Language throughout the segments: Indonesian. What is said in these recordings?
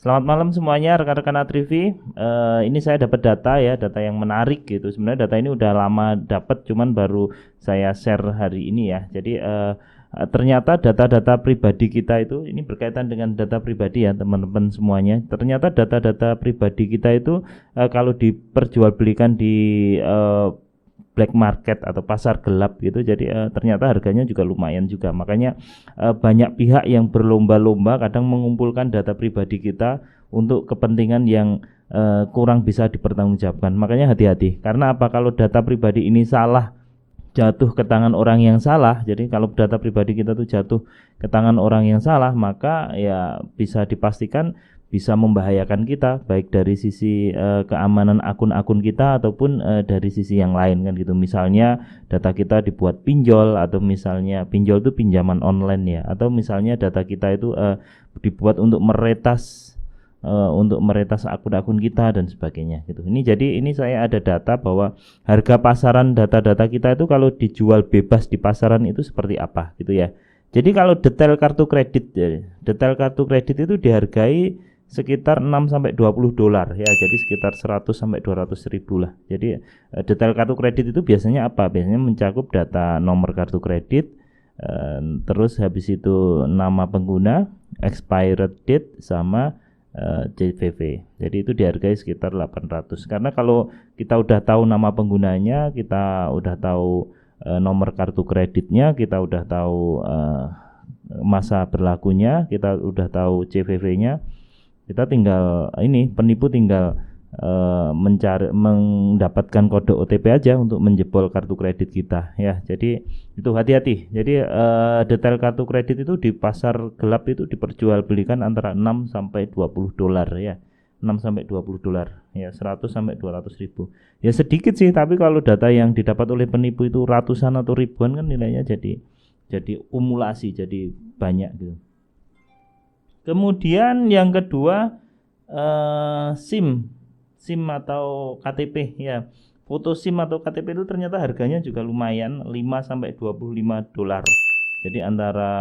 Selamat malam semuanya rekan-rekan Atrivi. Ini saya dapat data ya, data yang menarik gitu. Sebenarnya data ini udah lama dapat, cuman baru saya share hari ini ya. Jadi ternyata data-data pribadi kita itu ini berkaitan dengan data pribadi ya teman-teman semuanya. Ternyata data-data pribadi kita itu kalau diperjualbelikan di black market atau pasar gelap gitu, jadi ternyata harganya juga lumayan juga. Makanya banyak pihak yang berlomba-lomba kadang mengumpulkan data pribadi kita untuk kepentingan yang kurang bisa dipertanggungjawabkan. Makanya hati-hati, karena apa, kalau data pribadi ini salah jatuh ke tangan orang yang salah, jadi kalau data pribadi kita tuh jatuh ke tangan orang yang salah, maka ya bisa dipastikan bisa membahayakan kita, baik dari sisi keamanan akun-akun kita ataupun dari sisi yang lain kan gitu. Misalnya data kita dibuat pinjol, atau misalnya pinjol itu pinjaman online ya, atau misalnya data kita itu dibuat untuk meretas akun-akun kita dan sebagainya gitu. Ini saya ada data bahwa harga pasaran data-data kita itu kalau dijual bebas di pasaran itu seperti apa gitu ya. Jadi kalau detail kartu kredit itu dihargai sekitar 6 sampai 20 dolar ya. Jadi sekitar 100 sampai 200 ribu lah. Jadi detail kartu kredit itu biasanya apa? Biasanya mencakup data nomor kartu kredit, terus habis itu nama pengguna, expired date, sama CVV. Jadi itu dihargai sekitar 800. Karena kalau kita udah tahu nama penggunanya, kita udah tahu nomor kartu kreditnya, kita udah tahu masa berlakunya, kita udah tahu CVV-nya, kita tinggal penipu tinggal mendapatkan kode OTP aja untuk menjebol kartu kredit kita ya. Jadi itu hati-hati. Jadi detail kartu kredit itu di pasar gelap itu diperjualbelikan antara 6 sampai 20 dolar ya. 6 sampai 20 dolar ya, 100 sampai 200 ribu. Ya sedikit sih, tapi kalau data yang didapat oleh penipu itu ratusan atau ribuan kan nilainya jadi kumulasi, jadi banyak gitu. Kemudian yang kedua SIM atau KTP ya. Foto SIM atau KTP itu ternyata harganya juga lumayan, 5 sampai 25 dolar. Jadi antara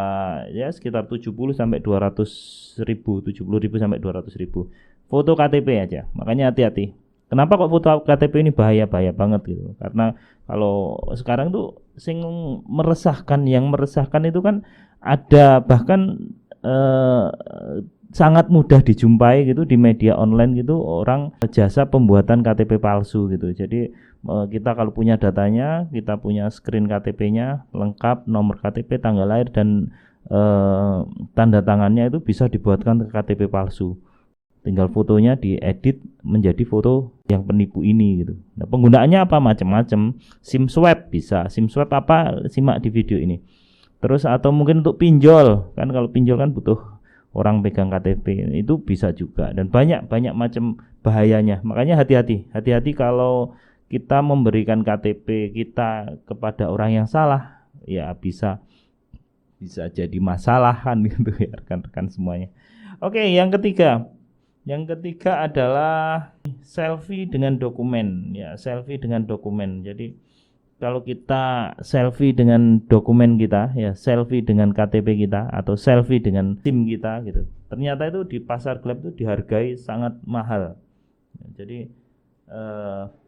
ya sekitar 70 sampai 200 ribu, 70 ribu sampai 200 ribu. Foto KTP aja. Makanya hati-hati. Kenapa kok foto KTP ini bahaya banget gitu? Karena kalau sekarang tuh yang meresahkan itu kan ada, bahkan sangat mudah dijumpai gitu di media online gitu, orang jasa pembuatan KTP palsu gitu. Jadi kita kalau punya datanya, kita punya screen KTP-nya lengkap, nomor KTP, tanggal lahir, dan tanda tangannya itu bisa dibuatkan ke KTP palsu. Tinggal fotonya diedit menjadi foto yang penipu ini gitu. Nah, penggunaannya apa? Macam-macam. SIM swap bisa. SIM swap apa? Simak di video ini. Terus atau mungkin untuk pinjol, kan kalau pinjol kan butuh orang pegang KTP, itu bisa juga, dan banyak macam bahayanya. Makanya hati-hati kalau kita memberikan KTP kita kepada orang yang salah, ya bisa jadi masalah kan gitu ya rekan-rekan semuanya. Oke, yang ketiga adalah selfie dengan dokumen ya. Jadi kalau kita selfie dengan dokumen kita ya, selfie dengan KTP kita, atau selfie dengan SIM kita gitu, ternyata itu di pasar gelap itu dihargai sangat mahal. Jadi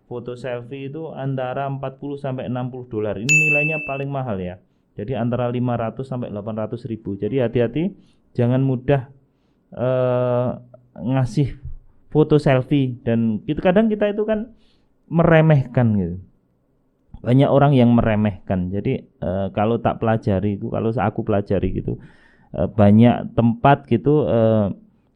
foto selfie itu antara 40 sampai 60 dolar. Ini nilainya paling mahal ya. Jadi antara 500 sampai 800 ribu. Jadi hati-hati, jangan mudah ngasih foto selfie. Dan kadang kita itu kan meremehkan gitu. Banyak orang yang meremehkan. Jadi kalau aku pelajari gitu, banyak tempat gitu,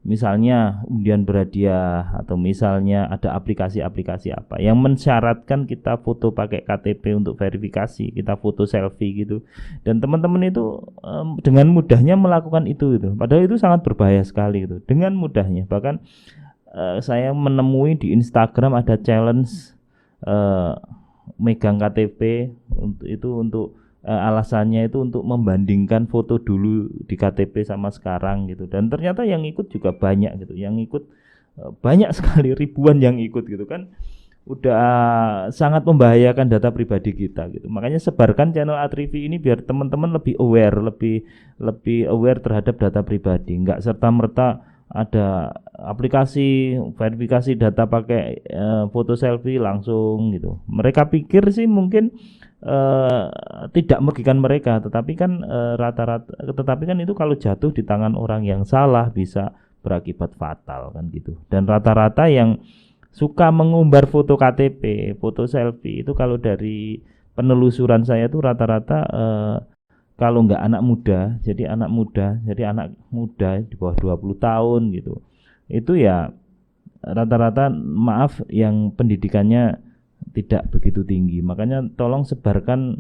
misalnya undian berhadiah, atau misalnya ada aplikasi-aplikasi apa yang mensyaratkan kita foto pakai KTP untuk verifikasi, kita foto selfie gitu, dan teman-teman itu dengan mudahnya melakukan itu gitu. Padahal itu sangat berbahaya sekali gitu. Dengan mudahnya, bahkan saya menemui di Instagram ada challenge megang KTP untuk alasannya itu untuk membandingkan foto dulu di KTP sama sekarang gitu, dan ternyata yang ikut juga banyak gitu, banyak sekali, ribuan yang ikut gitu kan. Udah sangat membahayakan data pribadi kita gitu. Makanya sebarkan channel Atrivi ini biar teman-teman lebih aware terhadap data pribadi, nggak serta merta ada aplikasi verifikasi data pakai foto selfie langsung gitu. Mereka pikir sih mungkin tidak merugikan mereka, tetapi kan tetapi kan itu kalau jatuh di tangan orang yang salah bisa berakibat fatal kan gitu. Dan rata-rata yang suka mengumbar foto KTP, foto selfie itu kalau dari penelusuran saya itu rata-rata kalau nggak anak muda, jadi anak muda di bawah 20 tahun gitu. Itu ya rata-rata maaf yang pendidikannya tidak begitu tinggi. Makanya tolong sebarkan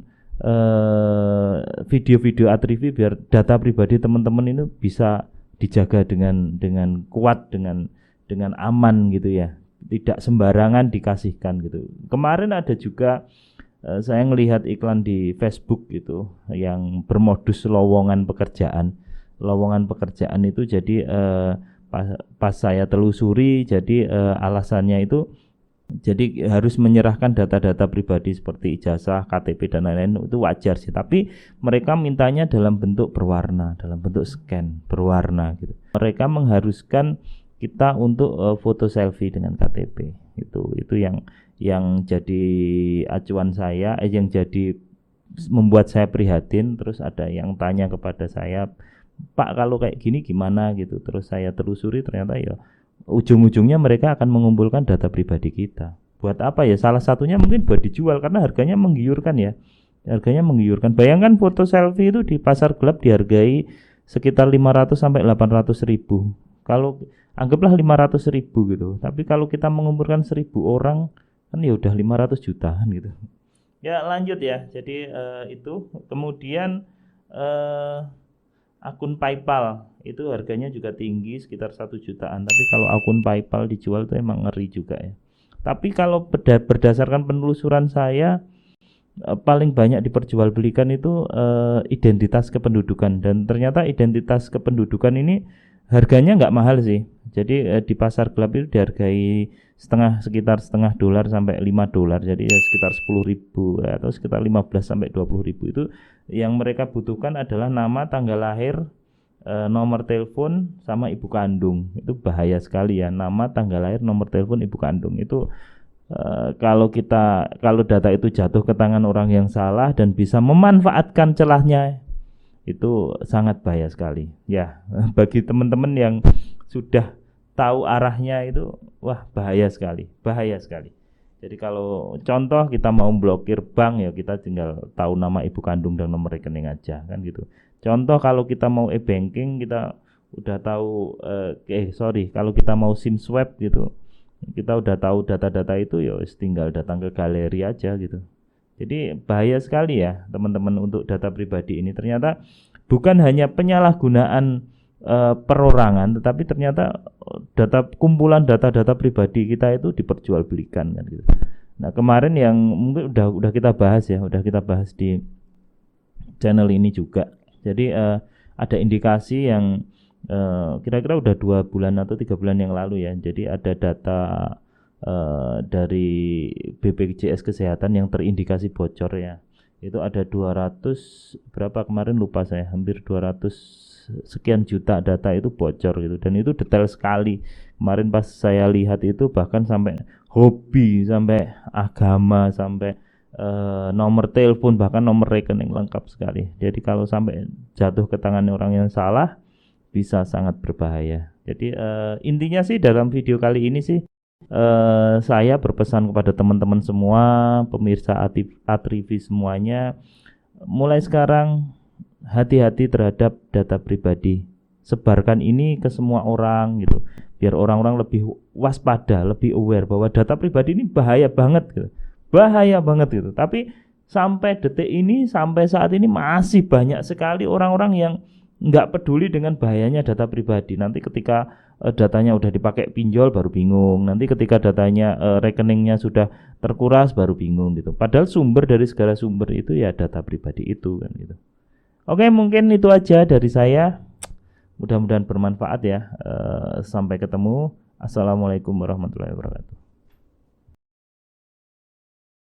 video-video Atrivi biar data pribadi teman-teman itu bisa dijaga dengan kuat, dengan aman gitu ya. Tidak sembarangan dikasihkan gitu. Kemarin ada juga saya ngelihat iklan di Facebook gitu yang bermodus lowongan pekerjaan. Lowongan pekerjaan itu jadi pas saya telusuri jadi alasannya itu jadi harus menyerahkan data-data pribadi seperti ijazah, KTP dan lain-lain itu wajar sih. Tapi mereka mintanya dalam bentuk berwarna, dalam bentuk scan berwarna gitu. Mereka mengharuskan kita untuk foto selfie dengan KTP. Itu yang jadi acuan saya, yang jadi membuat saya prihatin. Terus ada yang tanya kepada saya, Pak kalau kayak gini gimana gitu. Terus saya telusuri ternyata ya ujung-ujungnya mereka akan mengumpulkan data pribadi kita. Buat apa ya? Salah satunya mungkin buat dijual karena harganya menggiurkan ya. Harganya menggiurkan. Bayangkan foto selfie itu di pasar gelap dihargai sekitar 500 sampai 800 ribu. Kalau anggaplah 500 ribu gitu. Tapi kalau kita mengumpulkan 1000 orang kan ya udah 500 jutaan gitu. Ya lanjut ya. Jadi itu kemudian akun PayPal itu harganya juga tinggi sekitar 1 jutaan. Tapi kalau akun PayPal dijual itu emang ngeri juga ya. Tapi kalau berdasarkan penelusuran saya paling banyak diperjualbelikan itu identitas kependudukan, dan ternyata identitas kependudukan ini harganya nggak mahal sih. Jadi di pasar gelap itu dihargai sekitar setengah dolar sampai 5 dolar. Jadi ya sekitar 10.000 atau sekitar 15 sampai 20.000. Itu yang mereka butuhkan adalah nama, tanggal lahir, nomor telepon sama ibu kandung. Itu bahaya sekali ya, nama, tanggal lahir, nomor telepon, ibu kandung. Itu kalau data itu jatuh ke tangan orang yang salah dan bisa memanfaatkan celahnya, itu sangat bahaya sekali ya. Bagi teman-teman yang sudah tahu arahnya itu wah bahaya sekali. Jadi kalau contoh kita mau blokir bank ya kita tinggal tahu nama ibu kandung dan nomor rekening aja kan gitu. Contoh kalau kita mau e-banking kita udah tahu kalau kita mau SIM swap gitu kita udah tahu data-data itu ya tinggal datang ke galeri aja gitu. Jadi bahaya sekali ya teman-teman untuk data pribadi ini. Ternyata bukan hanya penyalahgunaan perorangan, tetapi ternyata kumpulan data-data pribadi kita itu diperjualbelikan kan gitu. Nah kemarin yang mungkin udah kita bahas di channel ini juga. Jadi ada indikasi yang kira-kira udah 2 bulan atau 3 bulan yang lalu ya. Jadi ada data dari BPJS Kesehatan yang terindikasi bocor ya. Itu ada 200 berapa kemarin lupa saya, hampir 200 sekian juta data itu bocor gitu, dan itu detail sekali. Kemarin pas saya lihat itu bahkan sampai hobi, sampai agama, sampai nomor telepon, bahkan nomor rekening lengkap sekali. Jadi kalau sampai jatuh ke tangan orang yang salah bisa sangat berbahaya. Jadi intinya sih dalam video kali ini sih saya berpesan kepada teman-teman semua, pemirsa Atrivi semuanya, mulai sekarang hati-hati terhadap data pribadi. Sebarkan ini ke semua orang gitu, biar orang-orang lebih waspada, lebih aware bahwa data pribadi ini bahaya banget gitu. Tapi sampai detik ini, sampai saat ini masih banyak sekali orang-orang yang nggak peduli dengan bahayanya data pribadi. Nanti ketika datanya udah dipakai pinjol baru bingung. Nanti ketika datanya rekeningnya sudah terkuras baru bingung gitu. Padahal sumber dari segala sumber itu ya data pribadi itu kan gitu. Oke, mungkin itu aja dari saya. Mudah-mudahan bermanfaat ya. Sampai ketemu. Assalamualaikum warahmatullahi wabarakatuh.